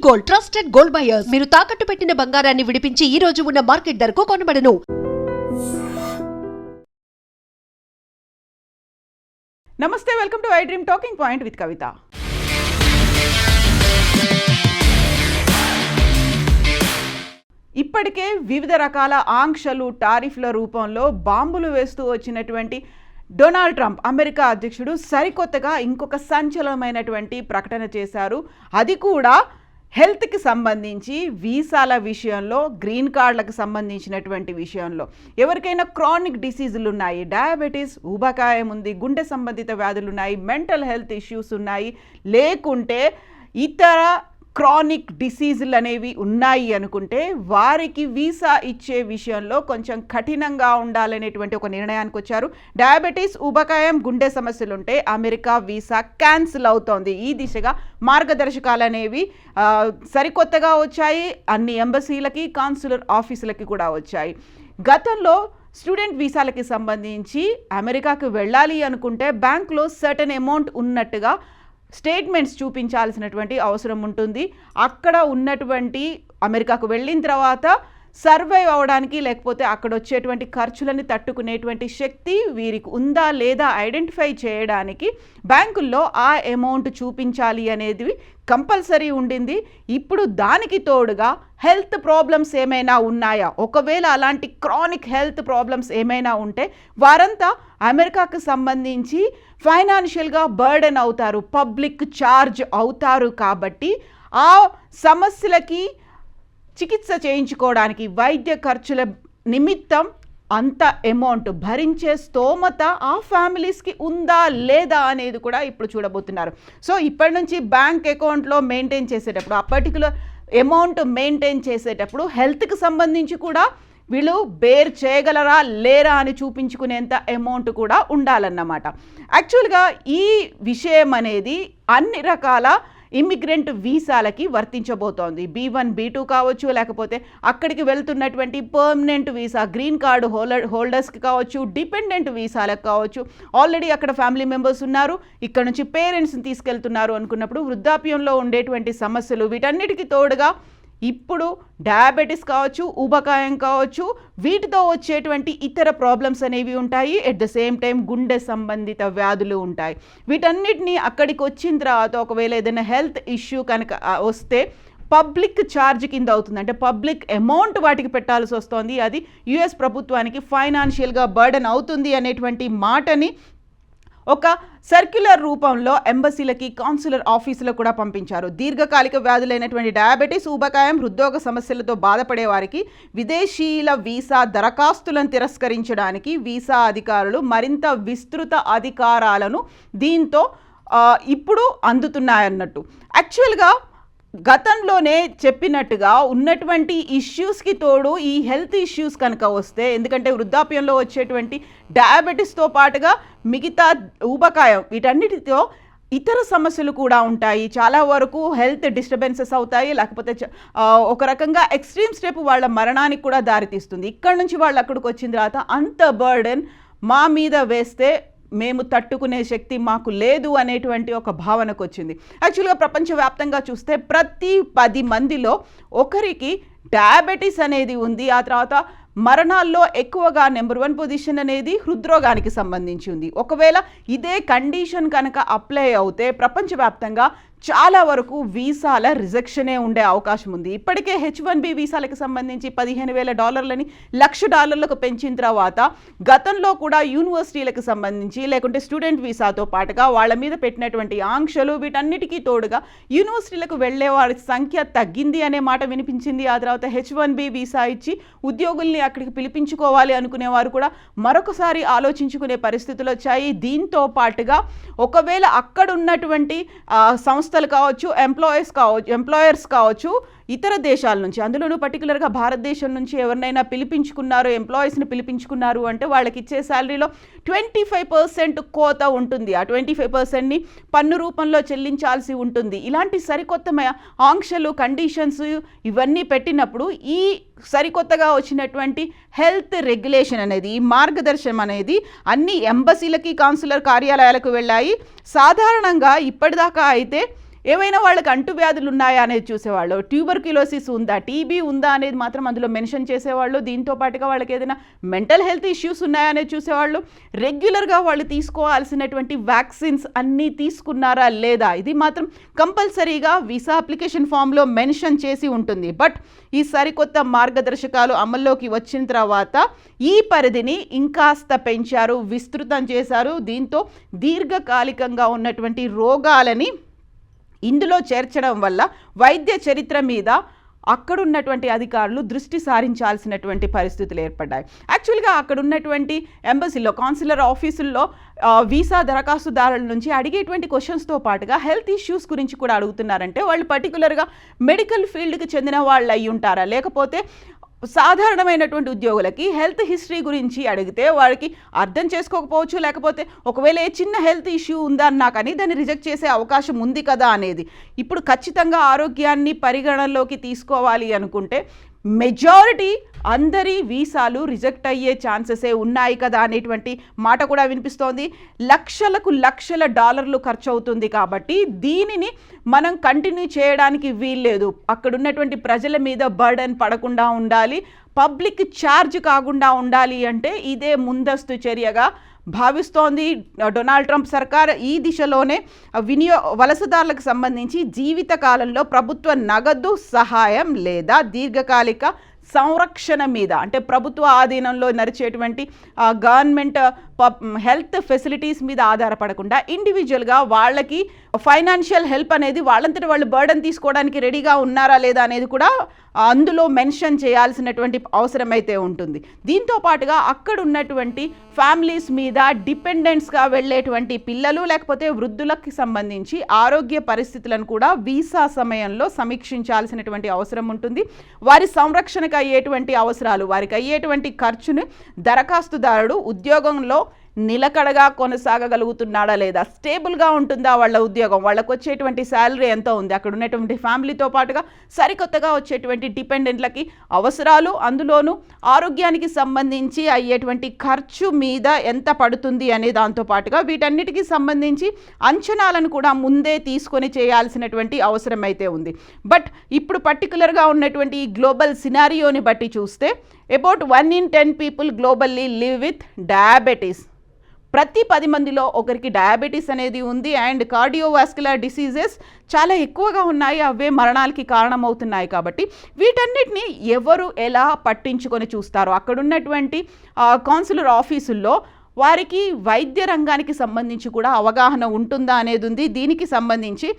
Gold, trusted gold buyers. మీరు తాకట్టు పెట్టిన బంగారాన్ని విడిపించి ఈ రోజు ఉన్న మార్కెట్ ధరకు కొనబడను. నమస్తే, welcome to I dream talking point with Kavitha. ఇప్పటికే వివిధ రకాల ఆంక్షలు, టారిఫ్ల రూపంలో బాంబులు వేస్తూ వచ్చినటువంటి డొనాల్డ్ ట్రంప్ అమెరికా అధ్యక్షుడు సరికొత్తగా ఇంకొక సంచలనమైనటువంటి ప్రకటన చేశారు. అది కూడా హెల్త్కి సంబంధించి, వీసాల విషయంలో, గ్రీన్ కార్డులకు సంబంధించినటువంటి విషయంలో. ఎవరికైనా క్రానిక్ డిసీజులు ఉన్నాయి, డయాబెటీస్, ఊబకాయం ఉంది, గుండె సంబంధిత వ్యాధులు ఉన్నాయి, మెంటల్ హెల్త్ ఇష్యూస్ ఉన్నాయి, లేకుంటే ఇతర క్రానిక్ డిసీజులు అనేవి ఉన్నాయి అనుకుంటే వారికి వీసా ఇచ్చే విషయంలో కొంచెం కఠినంగా ఉండాలనేటువంటి ఒక నిర్ణయానికి వచ్చారు. డయాబెటీస్, ఊబకాయం, గుండె సమస్యలు ఉంటే అమెరికా వీసా క్యాన్సిల్ అవుతోంది. ఈ దిశగా మార్గదర్శకాలు అనేవి సరికొత్తగా వచ్చాయి. అన్ని ఎంబసీలకి, కాన్సులర్ ఆఫీసులకి కూడా వచ్చాయి. గతంలో స్టూడెంట్ వీసాలకి సంబంధించి అమెరికాకు వెళ్ళాలి అనుకుంటే బ్యాంకులో సర్టెన్ అమౌంట్ ఉన్నట్టుగా స్టేట్మెంట్స్ చూపించాల్సినటువంటి అవసరం ఉంటుంది. అక్కడ ఉన్నటువంటి అమెరికాకు వెళ్ళిన తర్వాత సర్వైవ్ అవ్వడానికి, లేకపోతే అక్కడ వచ్చేటువంటి ఖర్చులని తట్టుకునేటువంటి శక్తి వీరికి ఉందా లేదా ఐడెంటిఫై చేయడానికి బ్యాంకుల్లో ఆ అమౌంట్ చూపించాలి అనేది కంపల్సరీ ఉండింది. ఇప్పుడు దానికి తోడుగా హెల్త్ ప్రాబ్లమ్స్ ఏమైనా ఉన్నాయా, ఒకవేళ అలాంటి క్రానిక్ హెల్త్ ప్రాబ్లమ్స్ ఏమైనా ఉంటే వారంతా అమెరికాకు సంబంధించి ఫైనాన్షియల్గా బర్డెన్ అవుతారు, పబ్లిక్ ఛార్జ్ అవుతారు. కాబట్టి ఆ సమస్యలకి చికిత్స చేయించుకోవడానికి, వైద్య ఖర్చుల నిమిత్తం అంత అమౌంట్ భరించే స్తోమత ఆ ఫ్యామిలీస్కి ఉందా లేదా అనేది కూడా ఇప్పుడు చూడబోతున్నారు. సో ఇప్పటి నుంచి బ్యాంక్ అకౌంట్లో మెయింటైన్ చేసేటప్పుడు, ఆ పర్టికులర్ అమౌంట్ మెయింటైన్ చేసేటప్పుడు హెల్త్కి సంబంధించి కూడా వీళ్ళు బేర్ చేయగలరా లేరా అని చూపించుకునేంత అమౌంట్ కూడా ఉండాలన్నమాట. యాక్చువల్గా ఈ విషయం అనేది అన్ని రకాల ఇమిగ్రెంట్ వీసాలకి వర్తించబోతోంది. B1, B2 కావచ్చు, లేకపోతే అక్కడికి వెళ్తున్నటువంటి పర్మనెంట్ వీసా, గ్రీన్ కార్డు హోల్డర్స్కి కావచ్చు, డిపెండెంట్ వీసాలకు కావచ్చు. ఆల్రెడీ అక్కడ ఫ్యామిలీ మెంబర్స్ ఉన్నారు, ఇక్కడ నుంచి పేరెంట్స్ని తీసుకెళ్తున్నారు అనుకున్నప్పుడు వృద్ధాప్యంలో ఉండేటువంటి సమస్యలు, వీటన్నిటికీ తోడుగా ఇప్పుడు డయాబెటీస్ కావచ్చు, ఊబకాయం కావచ్చు, వీటితో వచ్చేటువంటి ఇతర ప్రాబ్లమ్స్ అనేవి ఉంటాయి. ఎట్ ద సేమ్ టైం గుండె సంబంధిత వ్యాధులు ఉంటాయి. వీటన్నిటినీ అక్కడికి వచ్చిన తర్వాత ఒకవేళ ఏదైనా హెల్త్ ఇష్యూ కనుక వస్తే పబ్లిక్ ఛార్జ్ కింద అవుతుంది, అంటే పబ్లిక్ అమౌంట్ వాటికి పెట్టాల్సి వస్తుంది. అది యుఎస్ ప్రభుత్వానికి ఫైనాన్షియల్గా బర్డెన్ అవుతుంది అనేటువంటి మాటని ఒక సర్క్యులర్ రూపంలో ఎంబసీలకి, కాన్సులర్ ఆఫీసులకు కూడా పంపించారు. దీర్ఘకాలిక వ్యాధులైనటువంటి డయాబెటీస్, ఊబకాయం, హృద్రోగ సమస్యలతో బాధపడే వారికి విదేశీయుల వీసా దరఖాస్తులను తిరస్కరించడానికి వీసా అధికారులు మరింత విస్తృత అధికారాలను దీంతో ఇప్పుడు అందుతున్నాయన్నట్టు. యాక్చువల్గా గతంలోనే చెప్పినట్టుగా ఉన్నటువంటి ఇష్యూస్కి తోడు ఈ హెల్త్ ఇష్యూస్ కనుక వస్తే, ఎందుకంటే వృద్ధాప్యంలో వచ్చేటువంటి డయాబెటీస్తో పాటుగా మిగతా ఊబకాయం, వీటన్నిటితో ఇతర సమస్యలు కూడా ఉంటాయి. చాలా వరకు హెల్త్ డిస్టర్బెన్సెస్ అవుతాయి, లేకపోతే ఒక రకంగా ఎక్స్ట్రీమ్ స్టెప్ వాళ్ళ మరణానికి కూడా దారితీస్తుంది. ఇక్కడ నుంచి వాళ్ళు అక్కడికి వచ్చిన తర్వాత అంత బర్డెన్ మా మీద వేస్తే మేము తట్టుకునే శక్తి మాకు లేదు అనేటువంటి ఒక భావనకు వచ్చింది. యాక్చువల్గా ప్రపంచవ్యాప్తంగా చూస్తే ప్రతి 10 మందిలో ఒకరికి డయాబెటీస్ అనేది ఉంది. ఆ తర్వాత మరణాల్లో ఎక్కువగా నెంబర్ 1 పొజిషన్ అనేది హృద్రోగానికి సంబంధించి ఉంది. ఒకవేళ ఇదే కండిషన్ కనుక అప్లై అవుతే ప్రపంచవ్యాప్తంగా చాలా వరకు వీసాల రిజెక్షనే ఉండే అవకాశం ఉంది. ఇప్పటికే H1B వీసాలకు సంబంధించి $15,000 $1,00,000 పెంచిన తర్వాత గతంలో కూడా యూనివర్సిటీలకు సంబంధించి, లేకుంటే స్టూడెంట్ వీసాతో పాటుగా వాళ్ళ మీద పెట్టినటువంటి ఆంక్షలు, వీటన్నిటికీ తోడుగా యూనివర్సిటీలకు వెళ్ళే వారి సంఖ్య తగ్గింది అనే మాట వినిపించింది. ఆ తర్వాత H1B వీసా ఇచ్చి ఉద్యోగుల్ని అక్కడికి పిలిపించుకోవాలి అనుకునేవారు కూడా మరొకసారి ఆలోచించుకునే పరిస్థితులు వచ్చాయి. దీంతో పాటుగా ఒకవేళ అక్కడ ఉన్నటువంటి సంస్థలు కావచ్చు, ఎంప్లాయర్స్ కావచ్చు, ఇతర దేశాల నుంచి, అందులోనూ పర్టికులర్గా భారతదేశం నుంచి ఎవరినైనా పిలిపించుకున్నారు, ఎంప్లాయీస్ని పిలిపించుకున్నారు అంటే వాళ్ళకి ఇచ్చే శాలరీలో 25% కోత ఉంటుంది. ఆ 25%ని పన్ను రూపంలో చెల్లించాల్సి ఉంటుంది. ఇలాంటి సరికొత్త ఆంక్షలు, కండిషన్స్ ఇవన్నీ పెట్టినప్పుడు ఈ సరికొత్తగా వచ్చినటువంటి హెల్త్ రెగ్యులేషన్ అనేది, ఈ మార్గదర్శనం అనేది అన్ని ఎంబసీలకి, కాన్సులర్ కార్యాలయాలకు వెళ్ళాయి. సాధారణంగా ఇప్పటిదాకా అయితే ఏవైనా వాళ్ళకి అంటువ్యాధులు ఉన్నాయా అనేది చూసేవాళ్ళు, ట్యూబర్క్యులోసిస్ ఉందా, టీబీ ఉందా అనేది మాత్రం అందులో మెన్షన్ చేసేవాళ్ళు. దీంతో పాటుగా వాళ్ళకి ఏదైనా మెంటల్ హెల్త్ ఇష్యూస్ ఉన్నాయా అనేది చూసేవాళ్ళు. రెగ్యులర్గా వాళ్ళు తీసుకోవాల్సినటువంటి వ్యాక్సిన్స్ అన్నీ తీసుకున్నారా లేదా, ఇది మాత్రం కంపల్సరీగా వీసా అప్లికేషన్ ఫామ్లో మెన్షన్ చేసి ఉంటుంది. బట్ ఈ సరికొత్త మార్గదర్శకాలు అమల్లోకి వచ్చిన తర్వాత ఈ పరిధిని ఇంకాస్త పెంచారు, విస్తృతం చేశారు. దీంతో దీర్ఘకాలికంగా ఉన్నటువంటి రోగాలని ఇందులో చేర్చడం వల్ల వైద్య చరిత్ర మీద అక్కడున్నటువంటి అధికారులు దృష్టి సారించాల్సినటువంటి పరిస్థితులు ఏర్పడ్డాయి. యాక్చువల్గా అక్కడ ఉన్నటువంటి ఎంబసీలో, కాన్సులర్ ఆఫీసుల్లో వీసా దరఖాస్తుదారుల నుంచి అడిగేటువంటి క్వశ్చన్స్తో పాటుగా హెల్త్ ఇష్యూస్ గురించి కూడా అడుగుతున్నారంటే వాళ్ళు పర్టికులర్గా మెడికల్ ఫీల్డ్కి చెందిన వాళ్ళు అయి ఉంటారా, లేకపోతే సాధారణమైనటువంటి ఉద్యోగులకి హెల్త్ హిస్టరీ గురించి అడిగితే వారికి అర్థం చేసుకోకపోవచ్చు, లేకపోతే ఒకవేళ ఏ చిన్న హెల్త్ ఇష్యూ ఉందన్నా కానీ దాన్ని రిజెక్ట్ చేసే అవకాశం ఉంది కదా అనేది. ఇప్పుడు ఖచ్చితంగా ఆరోగ్యాన్ని పరిగణనలోకి తీసుకోవాలి అనుకుంటే మెజారిటీ అందరి వీసాలు రిజెక్ట్ అయ్యే ఛాన్సెసే ఉన్నాయి కదా అనేటువంటి మాట కూడా వినిపిస్తోంది. లక్షలకు లక్షల డాలర్లు ఖర్చు అవుతుంది కాబట్టి దీనిని మనం కంటిన్యూ చేయడానికి వీల్లేదు. అక్కడ ఉన్నటువంటి ప్రజల మీద బర్డెన్ పడకుండా ఉండాలి, పబ్లిక్ ఛార్జ్ కాకుండా ఉండాలి అంటే ఇదే ముందస్తు చర్యగా భావిస్తోంది డొనాల్డ్ ట్రంప్ సర్కార్. ఈ దిశలోనే వలసదారులకు సంబంధించి జీవితకాలంలో ప్రభుత్వ నగదు సహాయం లేదా దీర్ఘకాలిక సంరక్షణ మీద, అంటే ప్రభుత్వ ఆధీనంలో నడిచేటువంటి గవర్నమెంట్ హెల్త్ ఫెసిలిటీస్ మీద ఆధారపడకుండా ఇండివిజువల్గా వాళ్ళకి ఫైనాన్షియల్ హెల్ప్ అనేది వాళ్ళంతటి వాళ్ళు బర్డెన్ తీసుకోవడానికి రెడీగా ఉన్నారా లేదా అనేది కూడా అందులో మెన్షన్ చేయాల్సినటువంటి అవసరం అయితే ఉంటుంది. దీంతో పాటుగా అక్కడ ఉన్నటువంటి ఫ్యామిలీస్ మీద డిపెండెంట్స్గా వెళ్ళేటువంటి పిల్లలు లేకపోతే వృద్ధులకి సంబంధించి ఆరోగ్య పరిస్థితులను కూడా వీసా సమయంలో సమీక్షించాల్సినటువంటి అవసరం ఉంటుంది. వారి సంరక్షణకు అయ్యేటువంటి అవసరాలు, వారికి అయ్యేటువంటి ఖర్చును దరఖాస్తుదారుడు ఉద్యోగంలో నిలకడగా కొనసాగగలుగుతున్నాడా లేదా, స్టేబుల్గా ఉంటుందా వాళ్ళ ఉద్యోగం, వాళ్ళకు వచ్చేటువంటి శాలరీ ఎంత ఉంది, అక్కడ ఉన్నటువంటి ఫ్యామిలీతో పాటుగా సరికొత్తగా వచ్చేటువంటి డిపెండెంట్లకి అవసరాలు, అందులోనూ ఆరోగ్యానికి సంబంధించి అయ్యేటువంటి ఖర్చు మీద ఎంత పడుతుంది అనే దాంతో పాటుగా వీటన్నిటికీ సంబంధించి అంచనాలను కూడా ముందే తీసుకొని చేయాల్సినటువంటి అవసరం అయితే ఉంది. బట్ ఇప్పుడు పర్టికులర్గా ఉన్నటువంటి ఈ గ్లోబల్ సినారియోని బట్టి చూస్తే about 1 in 10 people globally live with diabetes. ప్రతి 10 మందిలో ఒకరికి డయాబెటీస్ అనేది ఉంది. అండ్ కార్డియోవాస్కులర్ డిసీజెస్ చాలా ఎక్కువగా ఉన్నాయి, అవే మరణాలకి కారణమవుతున్నాయి. కాబట్టి వీటన్నిటిని ఎవరు ఎలా పట్టించుకొని చూస్తారో అక్కడ ఉన్నటువంటి కాన్సులర్ ఆఫీసుల్లో వారికి వైద్య రంగానికి సంబంధించి కూడా అవగాహన ఉంటుందా అనేది ఉంది. దీనికి సంబంధించి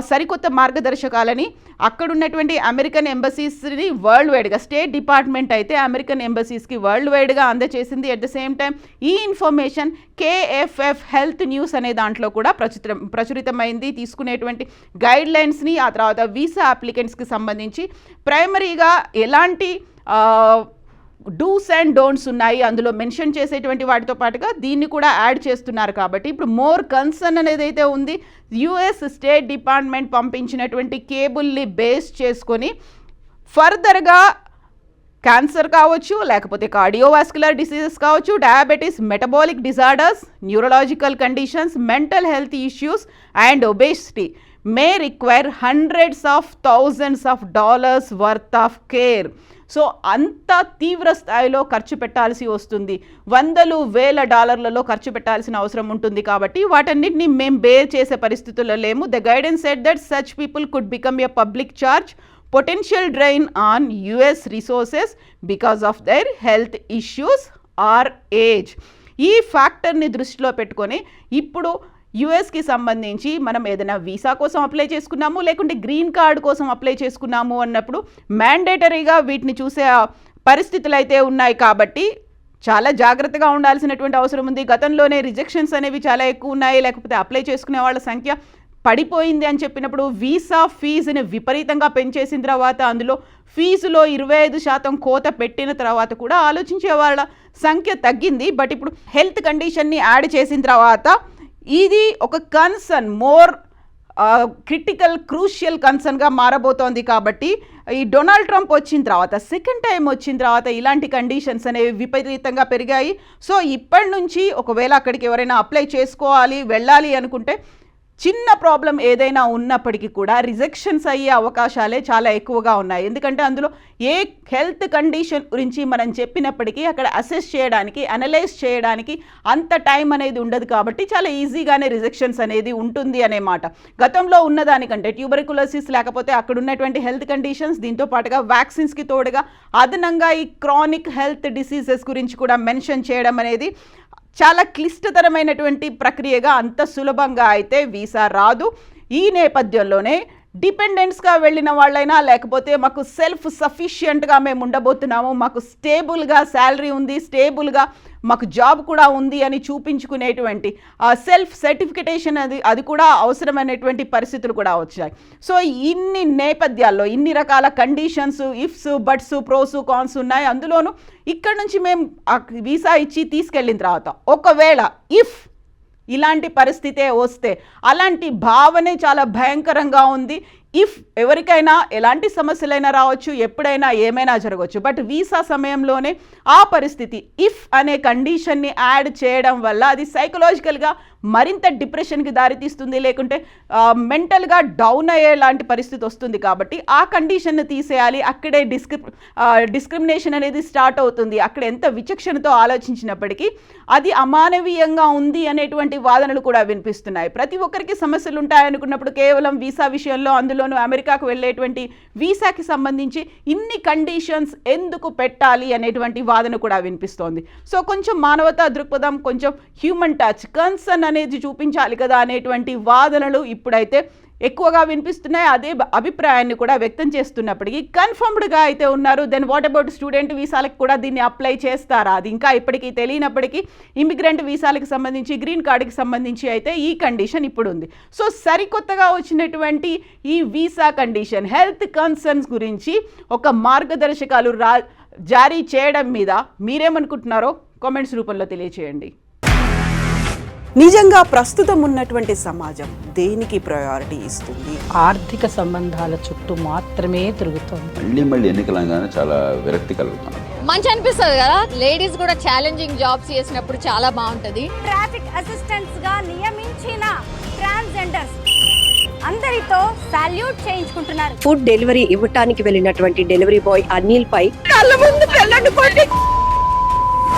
సరికొత్త మార్గదర్శకాలని అక్కడున్నటువంటి అమెరికన్ ఎంబసీస్ని వరల్డ్ వైడ్గా, స్టేట్ డిపార్ట్మెంట్ అయితే అమెరికన్ ఎంబసీస్కి వరల్డ్ వైడ్గా అందజేసింది. అట్ ద సేమ్ టైం ఈ ఇన్ఫర్మేషన్ KFF హెల్త్ న్యూస్ అనే దాంట్లో కూడా ప్రచురితమైంది. తీసుకునేటువంటి గైడ్ లైన్స్ని, ఆ తర్వాత వీసా అప్లికెంట్స్కి సంబంధించి ప్రైమరీగా ఎలాంటి డూస్ అండ్ డోంట్స్ ఉన్నాయి అందులో మెన్షన్ చేసేటువంటి వాటితో పాటుగా దీన్ని కూడా యాడ్ చేస్తున్నారు. కాబట్టి ఇప్పుడు మోర్ కన్సర్న్ అనేది అయితే ఉంది. US స్టేట్ డిపార్ట్మెంట్ పంపించినటువంటి కేబుల్ని బేస్ చేసుకొని ఫర్దర్గా క్యాన్సర్ కావచ్చు, లేకపోతే కార్డియోవాస్కులర్ డిసీజెస్ కావచ్చు, diabetes, metabolic disorders, neurological conditions, mental health issues and obesity may require hundreds of thousands of dollars worth of care. So అంత తీవ్ర స్థాయిలో ఖర్చు పెట్టాల్సి వస్తుంది, $100,000 ఖర్చు పెట్టాల్సిన అవసరం ఉంటుంది. కాబట్టి వాటన్నిటిని మేము బేర్ చేసే పరిస్థితుల్లో లేము. The guidance said that such people could become a public charge, potential drain on US resources because of their health issues or age. ఈ ఫ్యాక్టర్ని దృష్టిలో పెట్టుకొని ఇప్పుడు యుఎస్కి సంబంధించి మనం ఏదైనా వీసా కోసం అప్లై చేసుకున్నాము, లేకుంటే గ్రీన్ కార్డ్ కోసం అప్లై చేసుకున్నాము అన్నప్పుడు మ్యాండేటరీగా వీటిని చూసే పరిస్థితులు అయితే ఉన్నాయి. కాబట్టి చాలా జాగ్రత్తగా ఉండాల్సినటువంటి అవసరం ఉంది. గతంలోనే రిజెక్షన్స్ అనేవి చాలా ఎక్కువ ఉన్నాయి, లేకపోతే అప్లై చేసుకునే వాళ్ళ సంఖ్య పడిపోయింది అని చెప్పినప్పుడు వీసా ఫీజుని విపరీతంగా పెంచేసిన తర్వాత అందులో ఫీజులో 25% కోత పెట్టిన తర్వాత కూడా ఆలోచించే వాళ్ళ సంఖ్య తగ్గింది. బట్ ఇప్పుడు హెల్త్ కండిషన్ని యాడ్ చేసిన తర్వాత ఇది ఒక కన్సర్న్, మోర్ క్రిటికల్ క్రూషియల్ కన్సర్న్గా మారబోతోంది. కాబట్టి ఈ డొనాల్డ్ ట్రంప్ వచ్చిన తర్వాత, సెకండ్ టైం వచ్చిన తర్వాత ఇలాంటి కండిషన్స్ అనేవి విపరీతంగా పెరిగాయి. సో ఇప్పటి నుంచి ఒకవేళ అక్కడికి ఎవరైనా అప్లై చేసుకోవాలి, వెళ్ళాలి అనుకుంటే చిన్న ప్రాబ్లం ఏదైనా ఉన్నప్పటికీ కూడా రిజెక్షన్స్ అయ్యే అవకాశాలే చాలా ఎక్కువగా ఉన్నాయి. ఎందుకంటే అందులో ఏ హెల్త్ కండిషన్ గురించి మనం చెప్పినప్పటికీ అక్కడ అసెస్ చేయడానికి, అనలైజ్ చేయడానికి అంత టైం అనేది ఉండదు. కాబట్టి చాలా ఈజీగానే రిజెక్షన్స్ అనేది ఉంటుంది అనే మాట. గతంలో ఉన్నదానికంటే ట్యూబర్కులోసిస్ లేకపోతే అక్కడ ఉన్నటువంటి హెల్త్ కండిషన్స్, దీంతో పాటుగా వ్యాక్సిన్స్కి తోడుగా అదనంగా ఈ క్రానిక్ హెల్త్ డిసీజెస్ గురించి కూడా మెన్షన్ చేయడం అనేది చాలా క్లిష్టతరమైనటువంటి ప్రక్రియగా, అంత సులభంగా అయితే వీసా రాదు. ఈ నేపథ్యంలోనే డిపెండెంట్స్గా వెళ్ళిన వాళ్ళైనా, లేకపోతే మాకు సెల్ఫ్ సఫిషియెంట్గా మేము ఉండబోతున్నాము, మాకు స్టేబుల్గా శాలరీ ఉంది, స్టేబుల్గా మాకు జాబ్ కూడా ఉంది అని చూపించుకునేటువంటి సెల్ఫ్ సర్టిఫికేషన్ అది కూడా అవసరమైనటువంటి పరిస్థితులు కూడా వచ్చాయి. సో ఇన్ని నేపథ్యాల్లో ఇన్ని రకాల conditions, ifs, buts, pros, cons ఉన్నాయి. అందులోనూ ఇక్కడ నుంచి మేము వీసా ఇచ్చి తీసుకెళ్ళిన తర్వాత ఒకవేళ ఇఫ్ ఇలాంటి పరిస్థితే వస్తే, అలాంటి భావనే చాలా భయంకరంగా ఉంది. ఇఫ్ ఎవరికైనా ఎలాంటి సమస్యలైనా రావచ్చు, ఎప్పుడైనా ఏమైనా జరగవచ్చు. బట్ వీసా సమయంలోనే ఆ పరిస్థితి ఇఫ్ అనే కండిషన్ని యాడ్ చేయడం వల్ల అది సైకలాజికల్గా మరింత డిప్రెషన్కి దారితీస్తుంది, లేకుంటే మెంటల్గా డౌన్ అయ్యేలాంటి పరిస్థితి వస్తుంది. కాబట్టి ఆ కండిషన్ని తీసేయాలి. అక్కడే డిస్క్రిమినేషన్ అనేది స్టార్ట్ అవుతుంది. అక్కడ ఎంత విచక్షణతో ఆలోచించినప్పటికీ అది అమానవీయంగా ఉంది అనేటువంటి వాదనలు కూడా వినిపిస్తున్నాయి. ప్రతి ఒక్కరికి సమస్యలు ఉంటాయనుకున్నప్పుడు కేవలం వీసా విషయంలో, అందులోనూ అమెరికాకు వెళ్ళేటువంటి వీసాకి సంబంధించి ఇన్ని కండిషన్స్ ఎందుకు పెట్టాలి అనేటువంటి వాదన కూడా వినిపిస్తోంది. సో కొంచెం మానవతా దృక్పథం, కొంచెం హ్యూమన్ టచ్, కన్సర్న్ అనేది చూపించాలి కదా అనేటువంటి వాదనలు ఇప్పుడైతే ఎక్కువగా వినిపిస్తున్నాయి. అదే అభిప్రాయాన్ని కూడా వ్యక్తం చేస్తున్నప్పటికీ కన్ఫర్మ్డ్గా అయితే ఉన్నారు. దెన్ వాట్ అబౌట్ స్టూడెంట్ వీసాలకు కూడా దీన్ని అప్లై చేస్తారా? అది ఇంకా ఇప్పటికీ తెలియనప్పటికీ ఇమిగ్రెంట్ వీసాలకు సంబంధించి, గ్రీన్ కార్డుకి సంబంధించి అయితే ఈ కండిషన్ ఇప్పుడు ఉంది. సో సరికొత్తగా వచ్చినటువంటి ఈ వీసా కండిషన్, హెల్త్ కన్సర్న్స్ గురించి ఒక మార్గదర్శకాలు జారీ చేయడం మీద మీరేమనుకుంటున్నారో కామెంట్స్ రూపంలో తెలియచేయండి. నిజంగా ప్రస్తుతం ఉన్నటువంటి సమాజం దేనికి ప్రయారిటీ ఇస్తుంది? ఆర్థిక సంబంధాల చుట్టూ మాత్రమే తిరుగుతుంది. మళ్ళీ ఎన్నికలంగానే చాలా విరక్తి కలుగుతాను. మంచి అనిపిస్తుంది కదా, లేడీస్ కూడా ఛాలెంజింగ్ జాబ్స్ చేసినప్పుడు చాలా బాగుంటది. ట్రాఫిక్ అసిస్టెంట్స్ గా నియమించిన ట్రాన్స్జెండర్స్ అందరితో సాల్యూట్ చేయించుకుంటున్నారు. ఫుడ్ డెలివరీ ఇవ్వటానికి వెళ్ళినటువంటి డెలివరీ బాయ్ అనిల్ పై కళ్ళ ముందు